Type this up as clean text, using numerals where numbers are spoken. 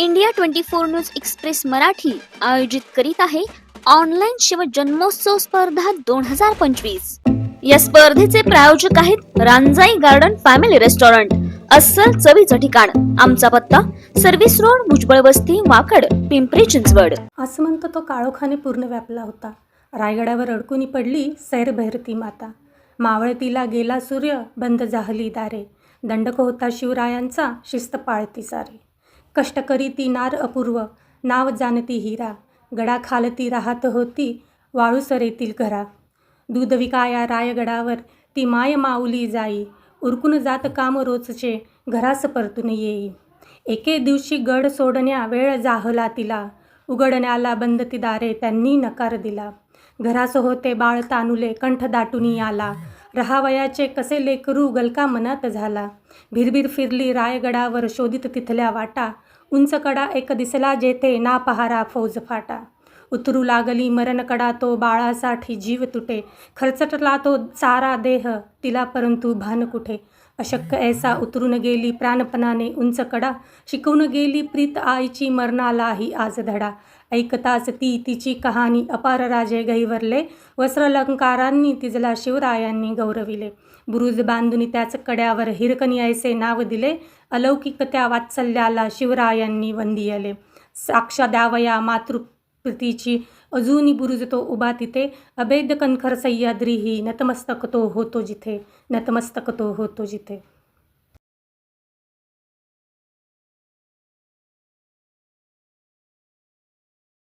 India 24 news express Marathi आयोजित करीत आहे ऑनलाईन शिव जन्मोत्सव स्पर्धा 2025। या स्पर्धेचे प्रायोजक आहेत रांजाई गार्डन फॅमिली रेस्टॉरंट, अस्सल चवीचं ठिकाण। आमचा पत्ता सर्व्हिस रोड, भुजबळ वस्ती, वाकड, पिंपरी चिंचवड। आसमंत तो काळोखाने पूर्ण व्यापला होता। रायगडावर अडकून पडली सैरभैरती माता। मावळतीला गेला सूर्य, बंद जाहली दारे। दंडक होता शिवरायांचा, शिस्त पाळती सारे। कष्ट करी ती नार अपूर्व, नाव जाणती हिरा। गडा खालती राहत होती, वाळूसरेतील घरा। दूध विकाया रायगडावर, ती माय माऊली जाई। उरकून जात काम रोजचे, घरास परतून येई। एके दिवशी गड सोडण्या वेळ जाहला तिला। उघडण्याला बंद ती दारे, त्यांनी नकार दिला। घरास होते बाळ तानुले, कंठ दाटून आला। रहावयाचे कसे लेकरू, गलका मनात झाला। भिरभिर फिरली रायगडावर, शोधित तिथल्या वाटा। उंच कडा एक दिसला जेथे, ना पहारा फौज फाटा। उतरू लागली मरणकडा, तो बाळासाठी जीव तुटे। खरचटला तो सारा देह, तिला परंतु भान कुठे। अशक्य ऐसा उतरून गेली प्राणपणाने उंच कडा। शिकवून गेली प्रीत आईची, मरणालाही आज धडा। ऐकताच ती तिची कहाणी, अपार राजे गहिवरले। वस्त्रालंकारांनी तिजला शिवरायांनी गौरविले। बुरुज बांधून त्याच कड्यावर, हिरकणी ऐसे नाव दिले। अलौकिक त्या वात्सल्याला, शिवरायांनी वंदियले। साक्ष द्यावया मातृप्रीतीची, अजूनी बुरुज तो उभा तिथे। अभेद्य कणखर सह्याद्री ही, नतमस्तक तो होतो जिथे, नतमस्तक तो होतो जिथे।